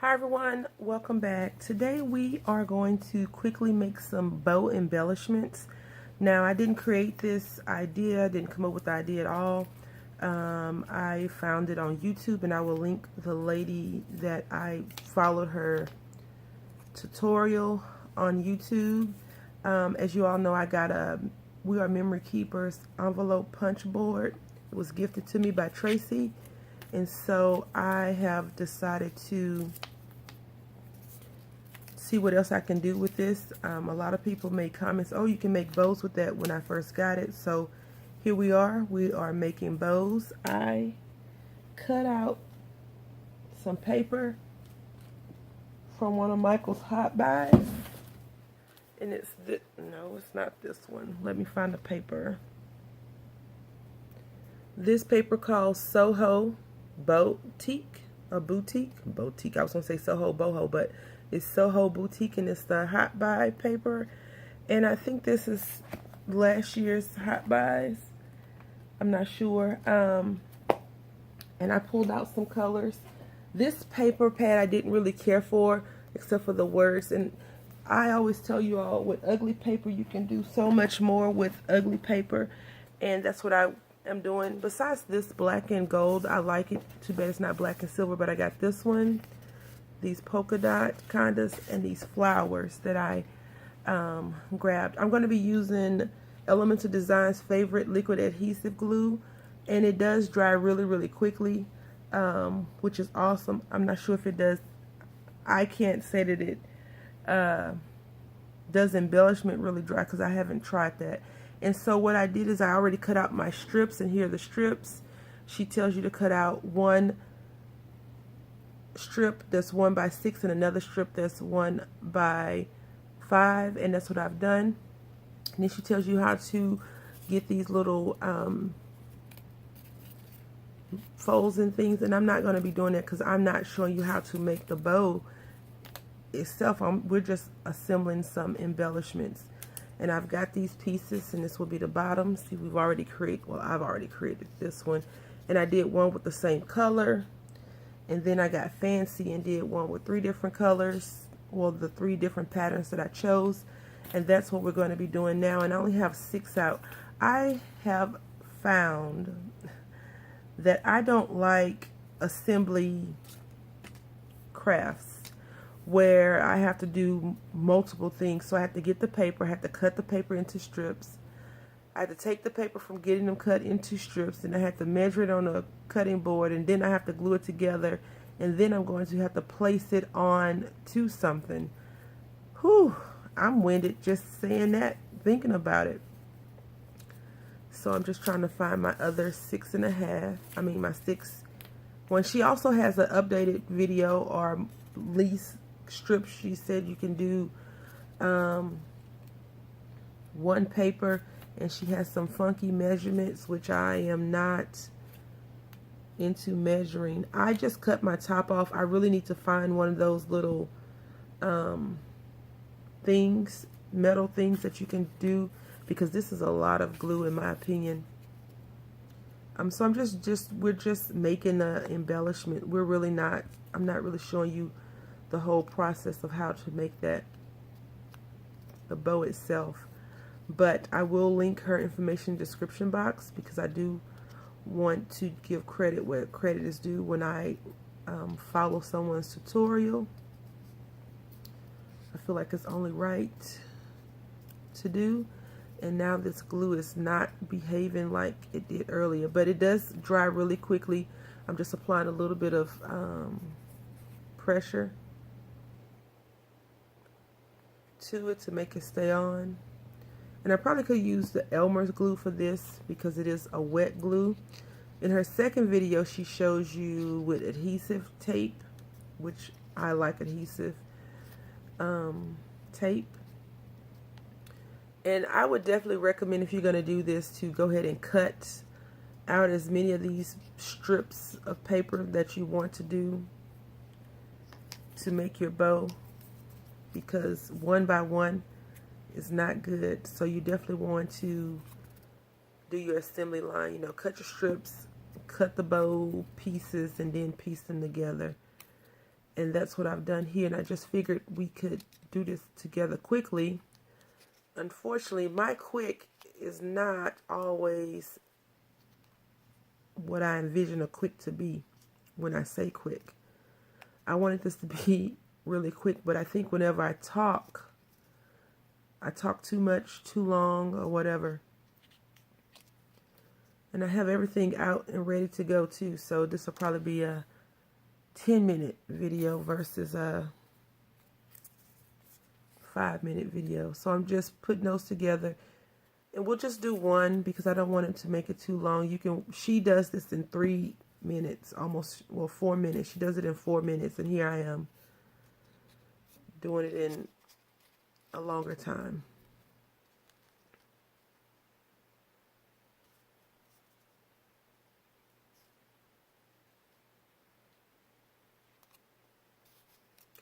Hi everyone, welcome back. Today we are going to quickly make some bow embellishments. Now I didn't create this idea, I didn't come up with the idea at all. I found it on YouTube and I will link the lady that I followed her tutorial on YouTube. As you all know, I got a We Are Memory Keepers envelope punch board. It was gifted to me by Tracy. And so I have decided to see what else I can do with this. A lot of people made comments, oh, you can make bows with that when I first got it. So here we are making bows. I cut out some paper from one of Michael's hot buys. And it's no, it's not this one. Let me find the paper. This paper called Soho Boutique, a boutique. I was gonna say Soho Boho, but it's Soho Boutique, and it's the hot buy paper. And I think this is last year's hot buys. I'm not sure. And I pulled out some colors. This paper pad I didn't really care for, except for the words. And I always tell you all, with ugly paper, you can do so much more with ugly paper. And that's what I am doing. Besides this black and gold, I like it. Too bad it's not black and silver, but I got this one, these polka dot condas, and these flowers that I grabbed. I'm going to be using Elemental Design's favorite liquid adhesive glue, and it does dry really quickly, which is awesome. I'm not sure if it does. I can't say that it does embellishment really dry because I haven't tried that. And so what I did is I already cut out my strips, and here are the strips. She tells you to cut out one strip that's 1 by 6 and another strip that's 1 by 5, and that's what I've done. And then she tells you how to get these little folds and things, and I'm not going to be doing that because I'm not showing you how to make the bow itself. We're just assembling some embellishments. And I've got these pieces, and this will be the bottom. See, I've already created this one, and I did one with the same color, and then I got fancy and did one with 3 different colors, well, the 3 different patterns that I chose. And that's what we're going to be doing now, and I only have 6 out. I have found that I don't like assembly crafts where I have to do multiple things. So I have to get the paper, I have to cut the paper into strips, I have to take the paper from getting them cut into strips, and I have to measure it on a cutting board, and then I have to glue it together, and then I'm going to have to place it on to something. Whew, I'm winded just saying that, thinking about it. So I'm just trying to find my other 6.5. I mean my 6 one. She also has an updated video, or least strips. She said you can do 1 paper, and she has some funky measurements, which I am not into measuring. I just cut my top off. I really need to find one of those little things, metal things that you can do, because this is a lot of glue in my opinion. So we're just making an embellishment. I'm not really showing you the whole process of how to make the bow itself. But I will link her information in the description box, because I do want to give credit where credit is due when I follow someone's tutorial. I feel like it's only right to do. And now this glue is not behaving like it did earlier, but it does dry really quickly. I'm just applying a little bit of pressure to it to make it stay on. And I probably could use the Elmer's glue for this, because it is a wet glue. In her second video, she shows you with adhesive tape, which I like adhesive tape. And I would definitely recommend, if you're going to do this, to go ahead and cut out as many of these strips of paper that you want to do to make your bow, because 1 by 1 is not good. So you definitely want to do your assembly line, you know, cut your strips, cut the bow pieces, and then piece them together. And that's what I've done here. And I just figured we could do this together quickly. Unfortunately, my quick is not always what I envision a quick to be when I say quick. I wanted this to be really quick, but I think whenever I talk too much, too long, or whatever. And I have everything out and ready to go too, so this will probably be a 10-minute video versus a 5-minute video. So I'm just putting those together, and we'll just do one because I don't want it to make it too long. She does this in 3 minutes, almost, well, 4 minutes. She does it in 4 minutes, and here I am doing it in a longer time.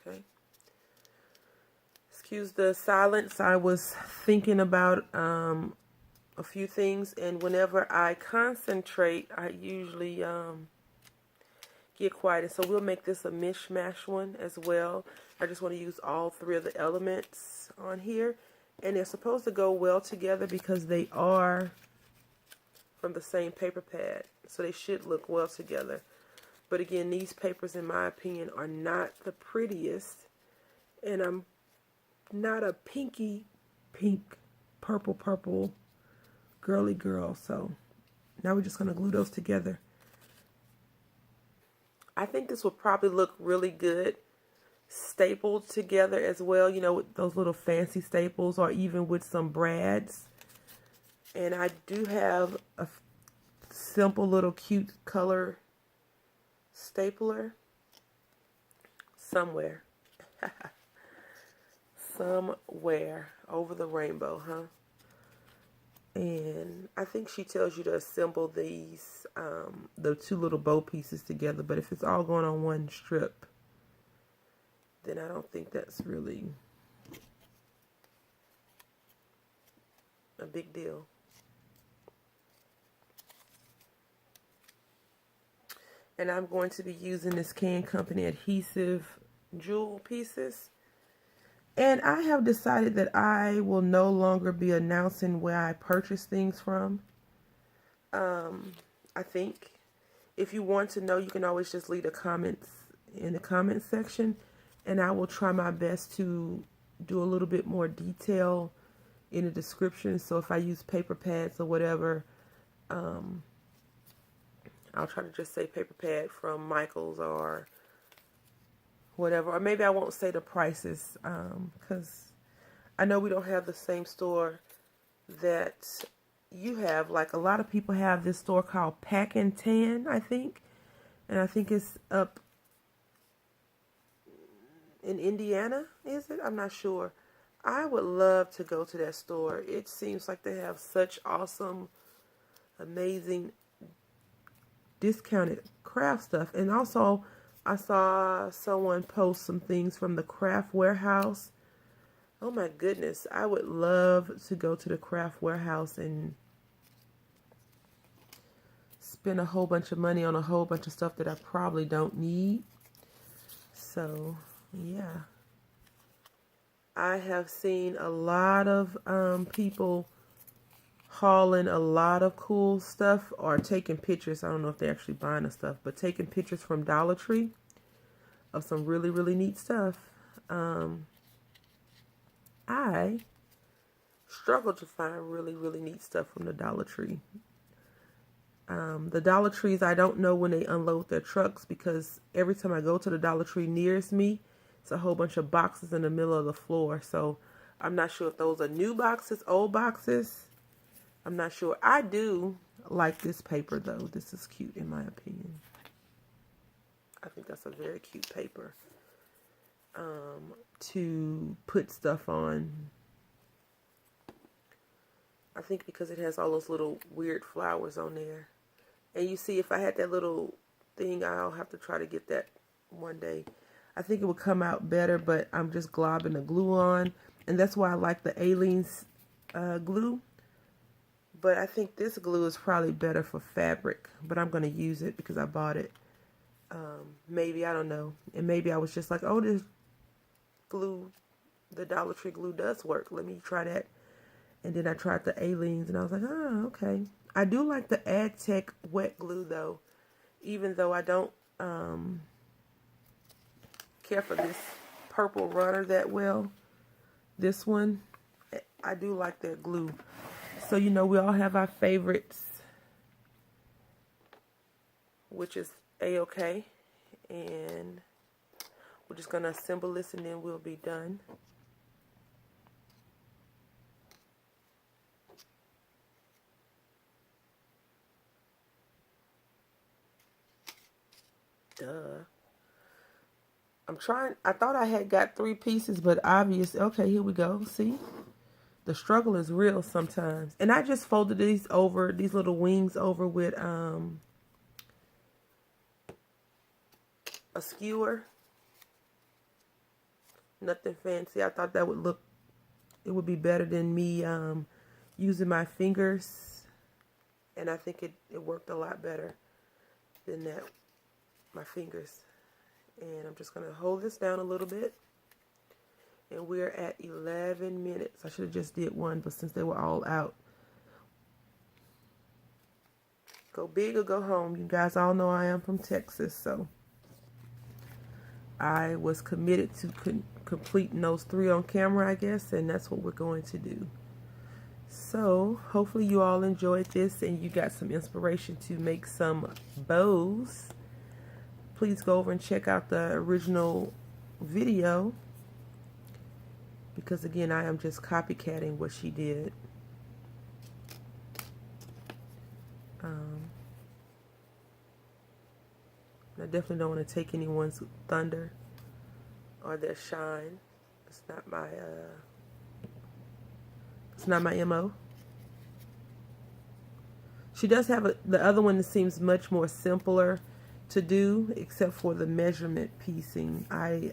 Okay. Excuse the silence. I was thinking about a few things, and whenever I concentrate, I usually get quiet. And so we'll make this a mishmash one as well. I just want to use all 3 of the elements on here, and they're supposed to go well together because they are from the same paper pad, so they should look well together. But again, these papers, in my opinion, are not the prettiest, and I'm not a pinky pink, purple girly girl. So now we're just going to glue those together. I think this will probably look really good stapled together as well, you know, with those little fancy staples, or even with some brads. And I do have a simple little cute color stapler somewhere. Somewhere over the rainbow, huh? And I think she tells you to assemble these, the 2 little bow pieces together. But if it's all going on one strip, then I don't think that's really a big deal. And I'm going to be using this Can Company adhesive jewel pieces. And I have decided that I will no longer be announcing where I purchase things from. I think if you want to know, you can always just leave the comments in the comment section, and I will try my best to do a little bit more detail in the description. So if I use paper pads or whatever, I'll try to just say paper pad from Michael's or whatever. Or maybe I won't say the prices, because I know we don't have the same store that you have. Like, a lot of people have this store called Pack and Tan, I think. And I think it's up in Indiana, is it? I'm not sure. I would love to go to that store. It seems like they have such awesome, amazing, discounted craft stuff. And also, I saw someone post some things from the Craft Warehouse. Oh my goodness, I would love to go to the Craft Warehouse and spend a whole bunch of money on a whole bunch of stuff that I probably don't need. So, yeah. I have seen a lot of people hauling a lot of cool stuff, or taking pictures. I don't know if they're actually buying the stuff, but taking pictures from Dollar Tree of some really, really neat stuff. I struggle to find really, really neat stuff from the Dollar Tree. The Dollar Trees, I don't know when they unload their trucks, because every time I go to the Dollar Tree nearest me, it's a whole bunch of boxes in the middle of the floor. So I'm not sure if those are new boxes, old boxes. I'm not sure. I do like this paper, though. This is cute, in my opinion. I think that's a very cute paper to put stuff on. I think because it has all those little weird flowers on there. And you see, if I had that little thing, I'll have to try to get that one day. I think it would come out better, but I'm just globbing the glue on. And that's why I like the Aleene's glue. But I think this glue is probably better for fabric. But I'm going to use it because I bought it. Maybe, I don't know. And maybe I was just like, oh, this glue, the Dollar Tree glue does work. Let me try that. And then I tried the Aleene's and I was like, oh, okay. I do like the Tech wet glue though. Even though I don't care for this purple runner that well. This one, I do like their glue. So, you know, we all have our favorites, which is A-OK. And we're just going to assemble this and then we'll be done. Duh. I thought I had got 3 pieces, but obviously, okay, here we go. See? The struggle is real sometimes. And I just folded these little wings over with a skewer. Nothing fancy. I thought that it would be better than me using my fingers. And I think it worked a lot better than that, my fingers. And I'm just going to hold this down a little bit. And we're at 11 minutes. I should have just did one, but since they were all out. Go big or go home. You guys all know I am from Texas, so I was committed to completing those 3 on camera, I guess, and that's what we're going to do. So, hopefully you all enjoyed this and you got some inspiration to make some bows. Please go over and check out the original video, because again, I am just copycatting what she did. I definitely don't want to take anyone's thunder or their shine. It's not my MO. She does have the other one that seems much more simpler to do, except for the measurement piecing. I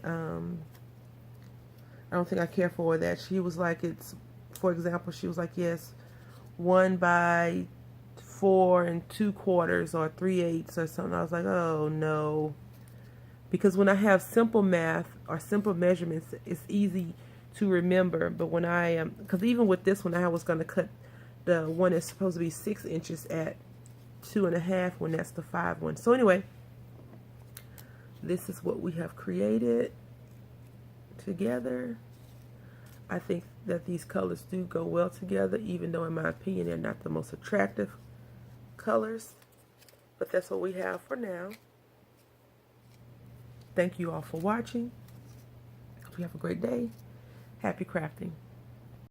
don't think I care for that. She was like, for example, she was like, yes, 1 by 4 2/4 or 3/8 or something. I was like, oh no. Because when I have simple math or simple measurements, it's easy to remember. But when because even with this one, I was going to cut the one that's supposed to be 6 inches at 2.5 when that's the 5 one. So anyway, this is what we have created together. I think that these colors do go well together, even though in my opinion they're not the most attractive colors, but that's what we have for now. Thank you all for watching. Hope you have a great day. Happy crafting.